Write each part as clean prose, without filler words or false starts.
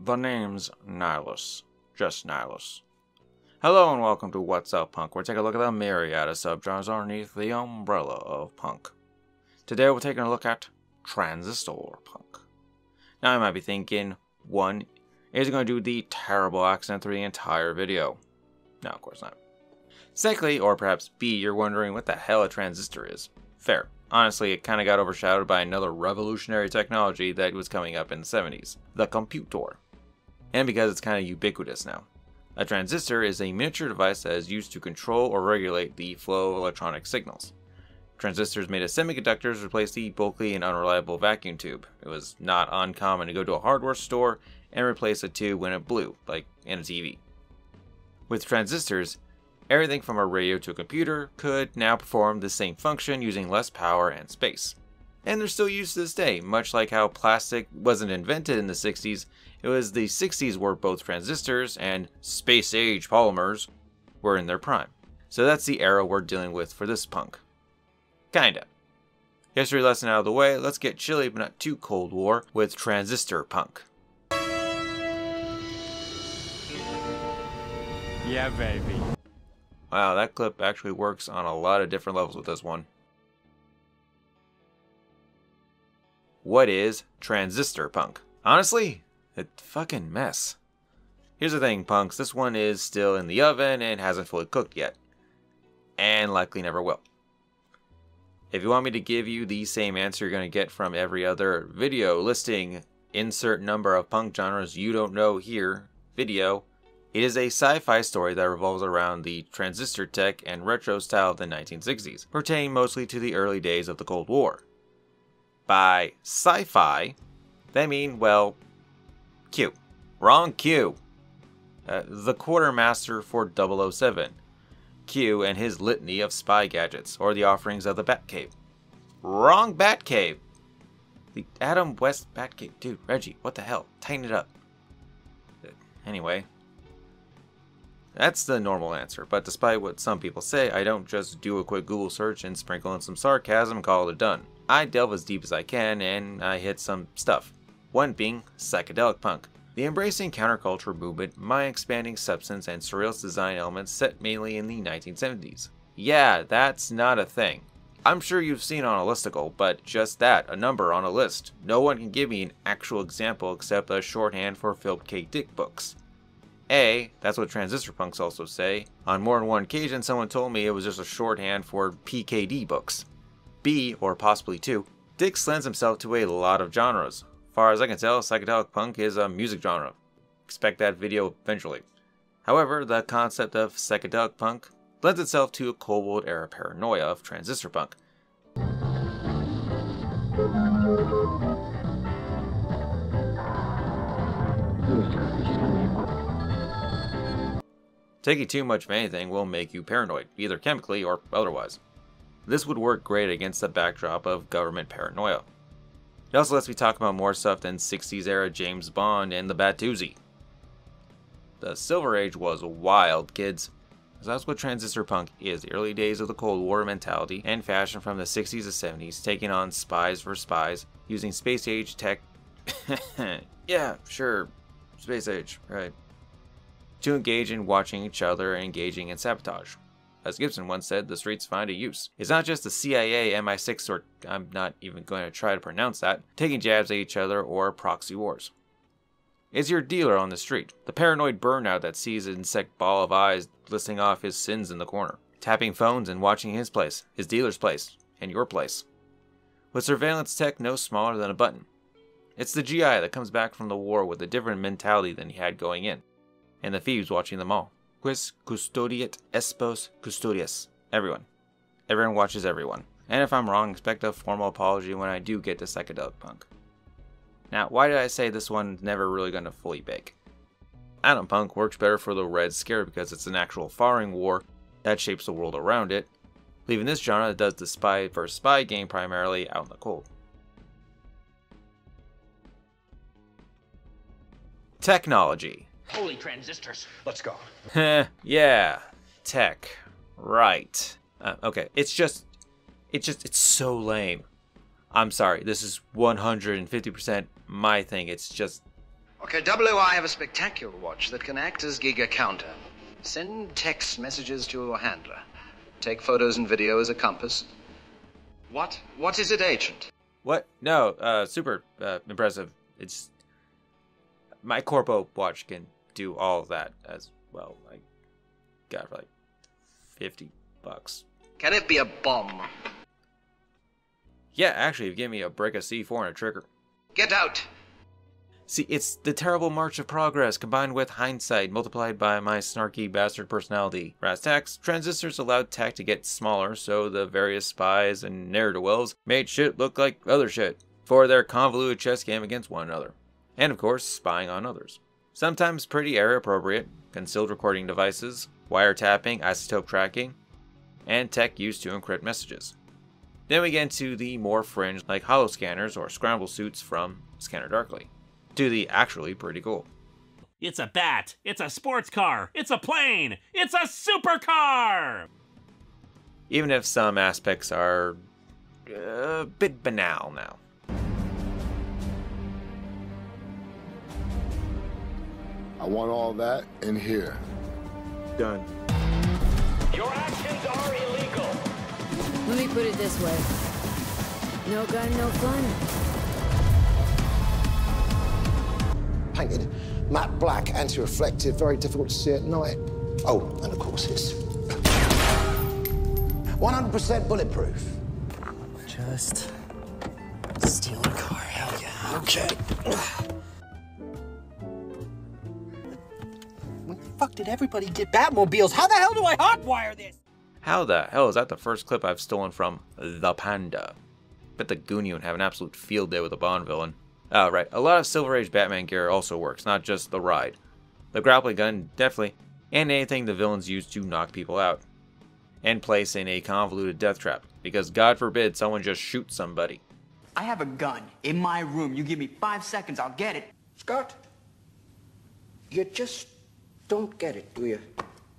The name's Nihilus. Just Nihilus. Hello and welcome to What's Up Punk, where we take a look at the myriad of subgenres underneath the umbrella of punk. Today we're taking a look at Transistorpunk. Now you might be thinking, 1, is it going to do the terrible accent through the entire video? No, of course not. Secondly, or perhaps B, you're wondering what the hell a transistor is. Fair. Honestly, it kind of got overshadowed by another revolutionary technology that was coming up in the 70s, the computer. And because it's kind of ubiquitous now. A transistor is a miniature device that is used to control or regulate the flow of electronic signals. Transistors made of semiconductors replaced the bulky and unreliable vacuum tube. It was not uncommon to go to a hardware store and replace a tube when it blew, like in a TV. With transistors, everything from a radio to a computer could now perform the same function using less power and space. And they're still used to this day, much like how plastic wasn't invented in the 60s, it was the 60s where both transistors and space-age polymers were in their prime. So that's the era we're dealing with for this punk. Kinda. History lesson out of the way, let's get chilly but not too Cold War with Transistorpunk. Yeah, baby. Wow, that clip actually works on a lot of different levels with this one. What is Transistorpunk? Honestly, a fucking mess. Here's the thing, punks, this one is still in the oven and hasn't fully cooked yet. And likely never will. If you want me to give you the same answer you're going to get from every other video listing insert number of punk genres you don't know here video, it is a sci-fi story that revolves around the transistor tech and retro style of the 1960s, pertaining mostly to the early days of the Cold War. By sci-fi, they mean, well, Q. Wrong Q. The quartermaster for 007. Q and his litany of spy gadgets, or the offerings of the Batcave. Wrong Batcave. The Adam West Batcave. Dude, Reggie, what the hell? Tighten it up. Anyway. That's the normal answer, but despite what some people say, I don't just do a quick Google search and sprinkle in some sarcasm and call it done. I delve as deep as I can and I hit some stuff. One being psychedelic punk. The embracing counterculture movement, mind-expanding substance and surrealist design elements set mainly in the 1970s. Yeah, that's not a thing. I'm sure you've seen on a listicle, but just that, a number on a list. No one can give me an actual example except a shorthand for Philip K. Dick books. A, that's what transistor punks also say. On more than one occasion, someone told me it was just a shorthand for PKD books. B, or possibly 2, Dick lends himself to a lot of genres. Far as I can tell, psychedelic punk is a music genre. Expect that video eventually. However, the concept of psychedelic punk lends itself to a Cold War era paranoia of transistor punk. Taking too much of anything will make you paranoid, either chemically or otherwise. This would work great against the backdrop of government paranoia. It also lets me talk about more stuff than 60s era James Bond and the Batuzzi. The Silver Age was wild, kids. That's what transistor punk is, the early days of the Cold War mentality and fashion from the 60s to 70s, taking on spies for spies, using space age tech. Yeah, sure, space age, right. To engage in watching each other and engaging in sabotage. As Gibson once said, the streets find a use. It's not just the CIA, MI6, or I'm not even going to try to pronounce that, taking jabs at each other or proxy wars. It's your dealer on the street, the paranoid burnout that sees an insect ball of eyes listing off his sins in the corner, tapping phones and watching his place, his dealer's place, and your place. With surveillance tech no smaller than a button. It's the GI that comes back from the war with a different mentality than he had going in, and the thieves watching them all. Quis custodiet espos custodius. Everyone. Everyone watches everyone. And if I'm wrong, expect a formal apology when I do get to psychedelic punk. Now, why did I say this one's never really going to fully bake? Atom punk works better for the Red Scare because it's an actual firing war that shapes the world around it, leaving this genre that does the spy versus spy game primarily out in the cold. Technology. Holy transistors. Let's go. Yeah, tech. Right. Okay, it's so lame. I'm sorry, this is 150% my thing. It's just, Okay, Double O, I have a spectacular watch that can act as Giga counter. Send text messages to your handler. Take photos and video as a compass. What? What is it, Agent? What? No, super impressive. It's... My Corpo watch can do all of that as well. I got for like $50. Can it be a bomb? Yeah, actually, you gave me a brick of C4 and a trigger. Get out! See, it's the terrible march of progress combined with hindsight multiplied by my snarky bastard personality. Brass tacks, transistors allowed tech to get smaller, so the various spies and ne'er-do-wells made shit look like other shit for their convoluted chess game against one another. And of course, spying on others. Sometimes pretty area-appropriate, concealed recording devices, wiretapping, isotope tracking, and tech used to encrypt messages. Then we get into the more fringe, like holoscanners or scramble suits from Scanner Darkly, to the actually pretty cool. It's a bat, it's a sports car, it's a plane, it's a supercar! Even if some aspects are a bit banal now. I want all that in here. Done. Your actions are illegal. Let me put it this way. No gun, no fun. Painted matte black, anti-reflective, very difficult to see at night. Oh, and of course it's 100% bulletproof. Just steal a car, hell yeah. Okay. When the fuck did everybody get Batmobiles? How the hell do I hotwire this? How the hell is that the first clip I've stolen from The Panda? Bet the Goonie would have an absolute field day with a Bond villain. Oh, right. A lot of Silver Age Batman gear also works, not just the ride. The grappling gun, definitely, and anything the villains use to knock people out. And place in a convoluted death trap, because God forbid someone just shoots somebody. I have a gun in my room. You give me 5 seconds, I'll get it. Scott, you just don't get it, do you?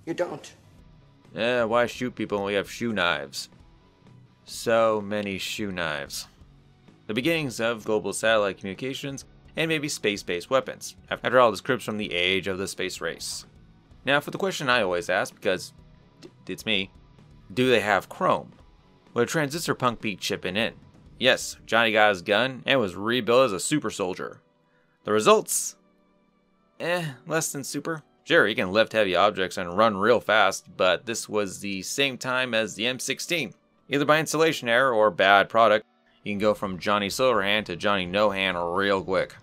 You don't. Why shoot people when we have shoe knives? So many shoe knives. The beginnings of global satellite communications, and maybe space-based weapons. After all, this cribs from the age of the space race. Now, for the question I always ask, because it's me, do they have chrome? Well, Transistorpunk beat chipping in. Yes, Johnny got his gun and was rebuilt as a super soldier. The results? Less than super. Sure, he can lift heavy objects and run real fast, but this was the same time as the M16. Either by installation error or bad product, you can go from Johnny Silverhand to Johnny No Hand real quick.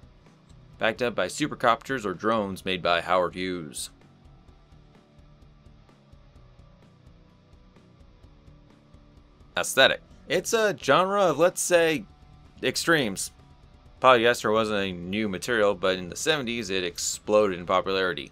Backed up by supercopters or drones made by Howard Hughes. Aesthetic. It's a genre of, let's say, extremes. Polyester wasn't a new material, but in the 70s it exploded in popularity.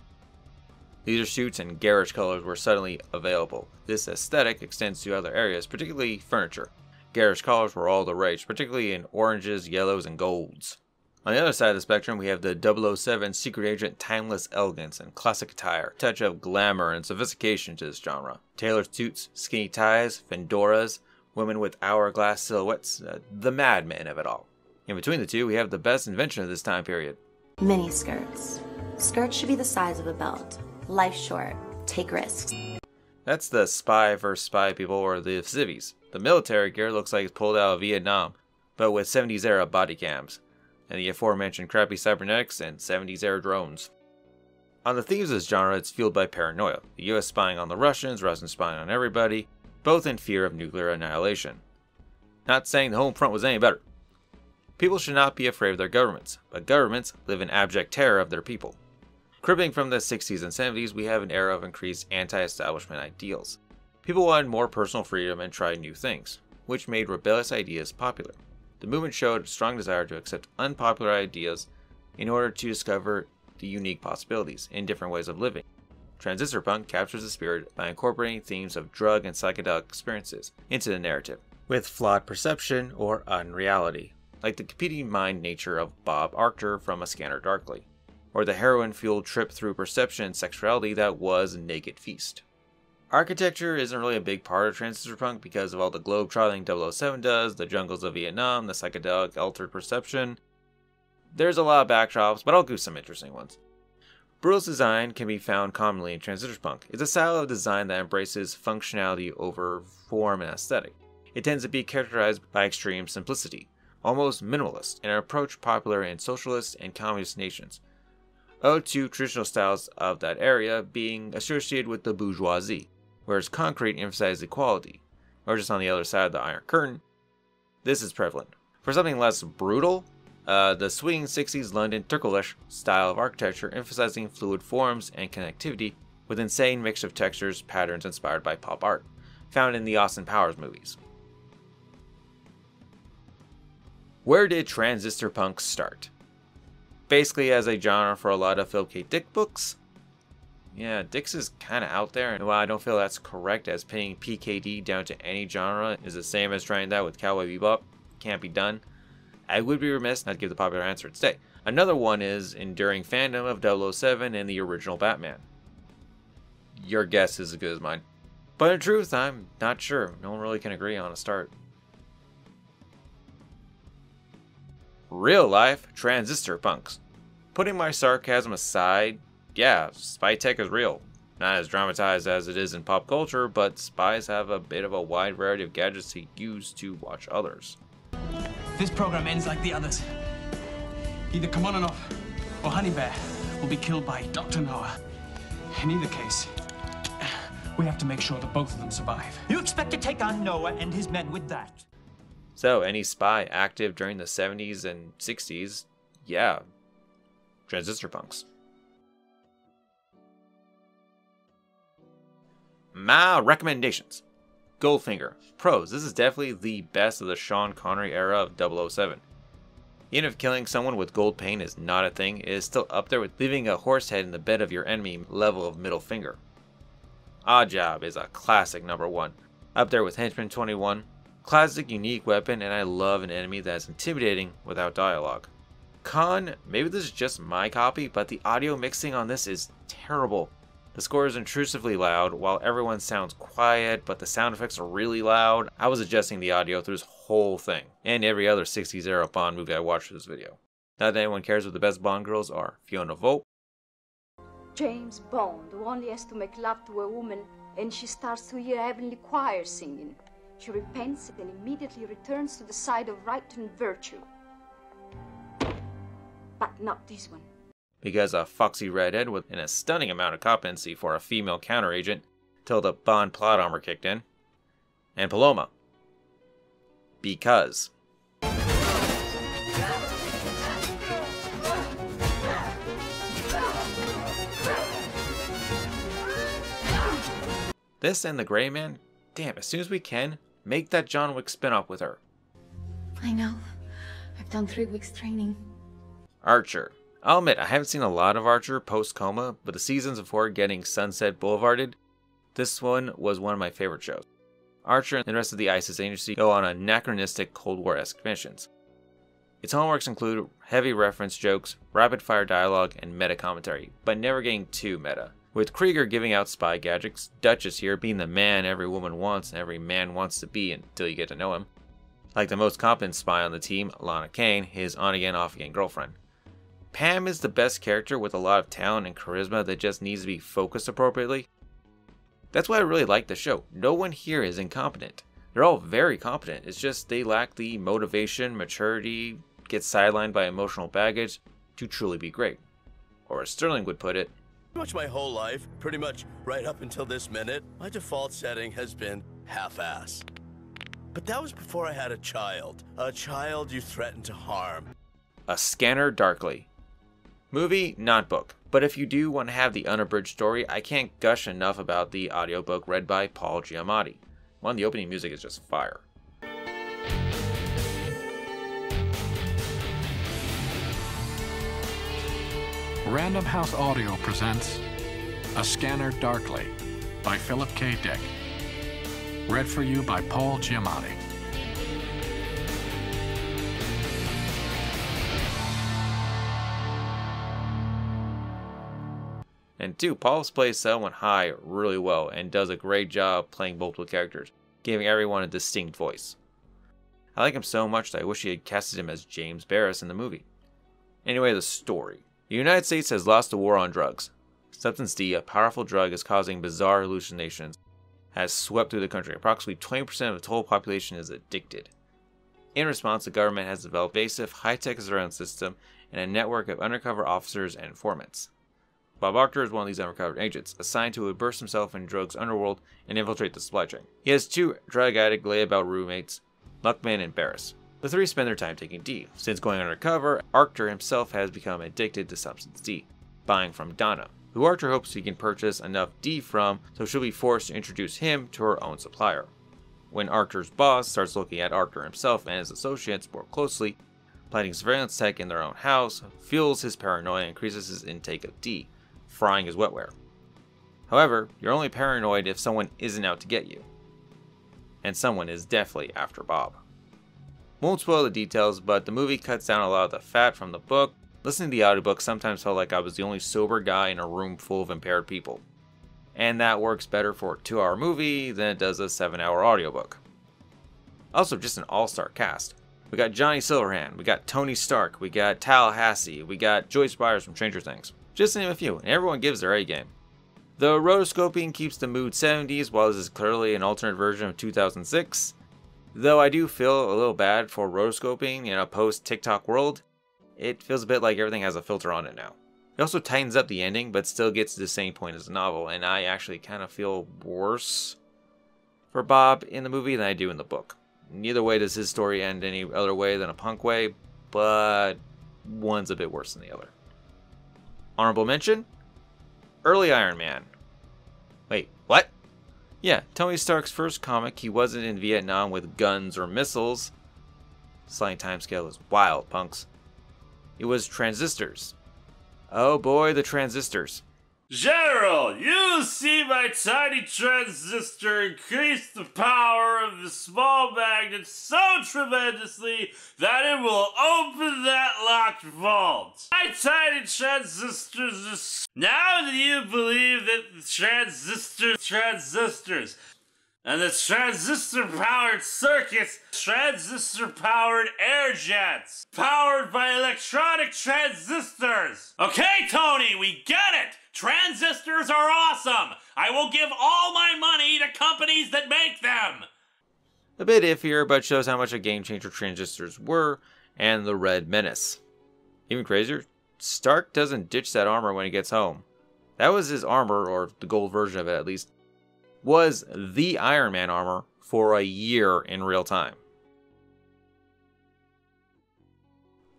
Leisure suits and garish colors were suddenly available. This aesthetic extends to other areas, particularly furniture. Garish colors were all the rage, particularly in oranges, yellows, and golds. On the other side of the spectrum, we have the 007 secret agent timeless elegance and classic attire, a touch of glamour and sophistication to this genre. Tailored suits, skinny ties, fedoras, women with hourglass silhouettes, the madmen of it all. In between the two, we have the best invention of this time period. Mini skirts. Skirts should be the size of a belt. Life short. Take risks. That's the spy vs. spy people, or the civvies. The military gear looks like it's pulled out of Vietnam, but with 70s era body cams, and the aforementioned crappy cybernetics and 70s era drones. On the themes of this genre, it's fueled by paranoia. The US spying on the Russians spying on everybody, both in fear of nuclear annihilation. Not saying the home front was any better. People should not be afraid of their governments, but governments live in abject terror of their people. Cribbing from the 60s and 70s, we have an era of increased anti-establishment ideals. People wanted more personal freedom and tried new things, which made rebellious ideas popular. The movement showed a strong desire to accept unpopular ideas in order to discover the unique possibilities in different ways of living. Transistorpunk captures the spirit by incorporating themes of drug and psychedelic experiences into the narrative, with flawed perception or unreality, like the competing mind nature of Bob Arctor from A Scanner Darkly, or the heroin-fueled trip through perception and sexuality that was Naked Feast. Architecture isn't really a big part of Transistorpunk because of all the globe-trotting 007 does, the jungles of Vietnam, the psychedelic altered perception. There's a lot of backdrops, but I'll do some interesting ones. Brutal's design can be found commonly in Transistorpunk. It's a style of design that embraces functionality over form and aesthetic. It tends to be characterized by extreme simplicity, almost minimalist, an approach popular in socialist and communist nations, owed to traditional styles of that area being associated with the bourgeoisie, whereas concrete emphasizes equality, or just on the other side of the Iron Curtain, this is prevalent. For something less brutal, the swinging 60s London Turkish style of architecture emphasizing fluid forms and connectivity with insane mix of textures, patterns inspired by pop art, found in the Austin Powers movies. Where did Transistorpunk start? Basically as a genre for a lot of Philip K. Dick books. Yeah, Dick's is kinda out there, and while I don't feel that's correct, as pinning PKD down to any genre is the same as trying that with Cowboy Bebop, can't be done. I would be remiss not to give the popular answer today. Another one is enduring fandom of 007 and the original Batman. Your guess is as good as mine. But in truth, I'm not sure. No one really can agree on a start. Real life Transistorpunks. Putting my sarcasm aside, yeah, spy tech is real. Not as dramatized as it is in pop culture, but spies have a bit of a wide variety of gadgets to use to watch others. This program ends like the others. Either Kamonanov or Honey Bear will be killed by Dr. Noah. In either case, we have to make sure that both of them survive. You expect to take on Noah and his men with that? So, any spy active during the 70s and 60s, yeah, Transistorpunks. My recommendations. Goldfinger. Pros. This is definitely the best of the Sean Connery era of 007. Even if killing someone with gold paint is not a thing, it is still up there with leaving a horse head in the bed of your enemy level of middle finger. Odd Job is a classic #1. Up there with Henchman 21. Classic, unique weapon, and I love an enemy that is intimidating without dialogue. Con, maybe this is just my copy, but the audio mixing on this is terrible. The score is intrusively loud, while everyone sounds quiet, but the sound effects are really loud. I was adjusting the audio through this whole thing, and every other 60s era Bond movie I watched for this video. Not that anyone cares what the best Bond girls are. Fiona Vogt. James Bond, who only has to make love to a woman, and she starts to hear heavenly choir singing. She repents and immediately returns to the side of right and virtue. But not this one. Because a foxy redhead with a stunning amount of competency for a female counteragent till the Bond plot armor kicked in. And Paloma. Because. This and the Gray Man? Damn, as soon as we can, make that John Wick spin-off with her. I know. I've done 3 weeks training. Archer. I'll admit, I haven't seen a lot of Archer post-coma, but the seasons before getting Sunset Boulevarded, this one was one of my favorite shows. Archer and the rest of the ISIS agency go on anachronistic Cold War-esque missions. Its hallmarks include heavy reference jokes, rapid-fire dialogue, and meta-commentary, but never getting too meta. With Krieger giving out spy gadgets, Duchess here being the man every woman wants and every man wants to be until you get to know him. Like the most competent spy on the team, Lana Kane, his on-again, off-again girlfriend. Pam is the best character with a lot of talent and charisma that just needs to be focused appropriately. That's why I really like the show. No one here is incompetent. They're all very competent. It's just they lack the motivation, maturity, get sidelined by emotional baggage to truly be great. Or as Sterling would put it, pretty much my whole life, pretty much right up until this minute, my default setting has been half-ass. But that was before I had a child you threatened to harm. A Scanner Darkly. Movie, not book. But if you do want to have the unabridged story, I can't gush enough about the audiobook read by Paul Giamatti. One, the opening music is just fire. Random House Audio presents A Scanner Darkly by Philip K. Dick. Read for you by Paul Giamatti. And 2, Paul plays Selwyn High really well and does a great job playing multiple characters, giving everyone a distinct voice. I like him so much that I wish he had casted him as James Barris in the movie. Anyway, the story. The United States has lost the war on drugs. Substance D, a powerful drug is causing bizarre hallucinations, has swept through the country. Approximately 20% of the total population is addicted. In response, the government has developed a pervasive, high-tech surveillance system and a network of undercover officers and informants. Bob Archer is one of these undercover agents, assigned to immerse himself in drugs underworld and infiltrate the supply chain. He has two drug addict layabout roommates, Luckman and Barris. The three spend their time taking D. Since going undercover, Archer himself has become addicted to substance D, buying from Donna, who Archer hopes he can purchase enough D from, so she'll be forced to introduce him to her own supplier. When Archer's boss starts looking at Archer himself and his associates more closely, planting surveillance tech in their own house fuels his paranoia and increases his intake of D, frying his wetware. However, you're only paranoid if someone isn't out to get you. And someone is definitely after Bob. Won't spoil the details, but the movie cuts down a lot of the fat from the book. Listening to the audiobook sometimes felt like I was the only sober guy in a room full of impaired people. And that works better for a 2-hour movie than it does a 7-hour audiobook. Also, just an all-star cast. We got Johnny Silverhand, we got Tony Stark, we got Tallahassee, we got Joyce Byers from Stranger Things. Just to name a few, and everyone gives their A-game. The rotoscoping keeps the mood 70s, while this is clearly an alternate version of 2006. Though I do feel a little bad for rotoscoping in a post-TikTok world. It feels a bit like everything has a filter on it now. It also tightens up the ending, but still gets to the same point as the novel, and I actually kind of feel worse for Bob in the movie than I do in the book. Neither way does his story end any other way than a punk way, but one's a bit worse than the other. Honorable mention? Early Iron Man. Wait, what? Yeah, Tony Stark's first comic, he wasn't in Vietnam with guns or missiles. Sliding timescale is wild, punks. It was transistors. Oh boy, the transistors. General, you see my tiny transistor increase the power of the small magnet so tremendously that it will open that locked vault. My tiny transistors are... Now do you believe that the transistors, and the transistor-powered circuits, transistor-powered air jets, powered by electronic transistors? Okay, Tony, we get it! Transistors are awesome! I will give all my money to companies that make them! A bit iffier, but shows how much a game changer transistors were, and the Red Menace. Even crazier, Stark doesn't ditch that armor when he gets home. That was his armor, or the gold version of it at least, was the Iron Man armor for a year in real time.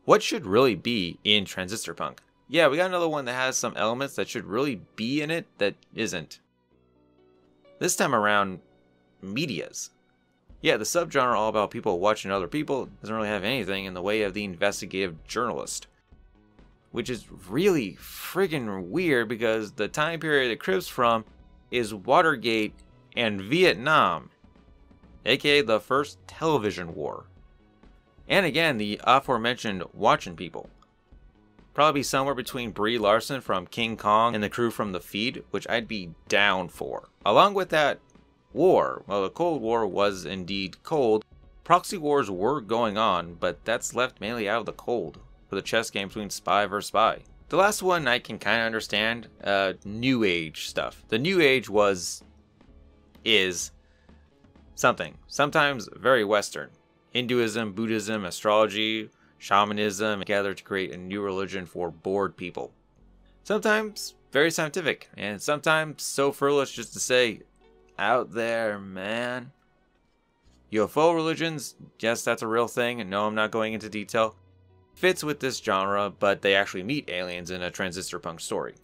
What should really be in Transistorpunk? Yeah, we got another one that has some elements that should really be in it that isn't. This time around, medias. Yeah, the subgenre all about people watching other people doesn't really have anything in the way of the investigative journalist. Which is really friggin' weird because the time period it cribs from is Watergate and Vietnam, aka the first television war. And again, the aforementioned watching people. Probably somewhere between Brie Larson from King Kong and the crew from The Feed, which I'd be down for. Along with that war, well, the Cold War was indeed cold. Proxy wars were going on, but that's left mainly out of the cold, for the chess game between spy versus spy. The last one I can kind of understand, New Age stuff. The New Age is something, sometimes very Western. Hinduism, Buddhism, astrology, shamanism together to create a new religion for bored people. Sometimes very scientific, and sometimes so frivolous just to say, out there, man. UFO religions, yes, that's a real thing, and no, I'm not going into detail. Fits with this genre, but they actually meet aliens in a Transistorpunk story.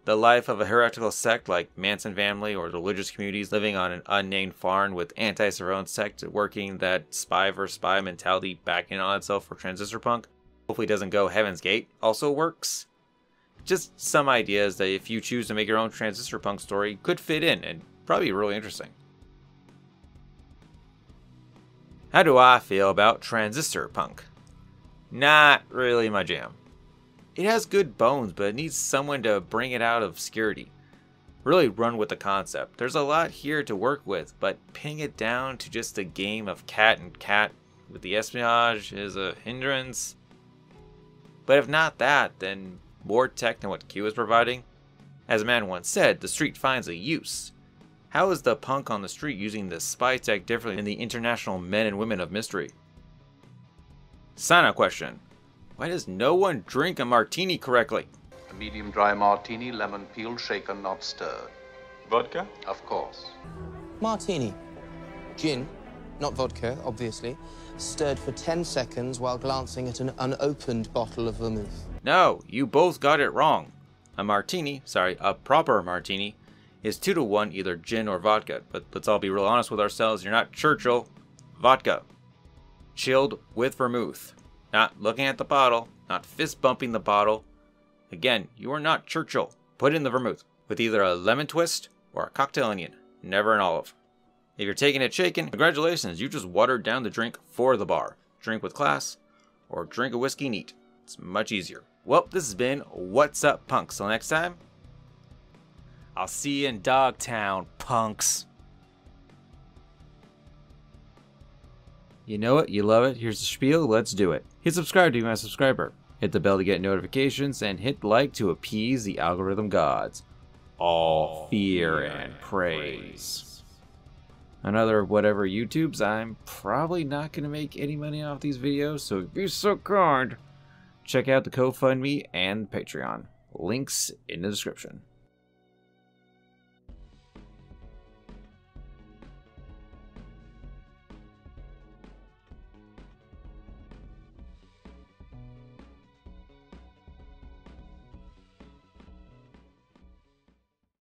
The life of a heretical sect like Manson family or religious communities living on an unnamed farm with anti-surveillance sect working that spy versus spy mentality backing on itself for Transistorpunk hopefully doesn't go Heaven's Gate also works. Just some ideas that if you choose to make your own Transistorpunk story could fit in and probably be really interesting. How do I feel about Transistorpunk? Not really my jam. It has good bones, but it needs someone to bring it out of obscurity. Really run with the concept. There's a lot here to work with, but pinning it down to just a game of cat and cat with the espionage is a hindrance. But if not that, then more tech than what Q is providing? As a man once said, the street finds a use. How is the punk on the street using this spy tech differently than the international men and women of mystery? Sign-up question. Why does no one drink a martini correctly? A medium dry martini, lemon peel, shaken, not stirred. Vodka? Of course. Martini. Gin, not vodka, obviously. Stirred for 10 seconds while glancing at an unopened bottle of vermouth. No, you both got it wrong. A proper martini, is 2 to 1 either gin or vodka. But let's all be real honest with ourselves, you're not Churchill. Vodka. Chilled with vermouth. Not looking at the bottle, not fist bumping the bottle. Again, you are not Churchill. Put in the vermouth with either a lemon twist or a cocktail onion, never an olive. If you're taking it shaken, congratulations, you just watered down the drink for the bar. Drink with class, or drink a whiskey neat. It's much easier. Well, this has been What's Up, Punks. Till next time, I'll see you in Dogtown, punks. You know it, you love it, here's the spiel, let's do it. Hit subscribe to be my subscriber. Hit the bell to get notifications, and hit like to appease the algorithm gods. All fear and praise. Another whatever YouTubes, I'm probably not going to make any money off these videos, so if you're so kind, check out the GoFundMe and Patreon. Links in the description.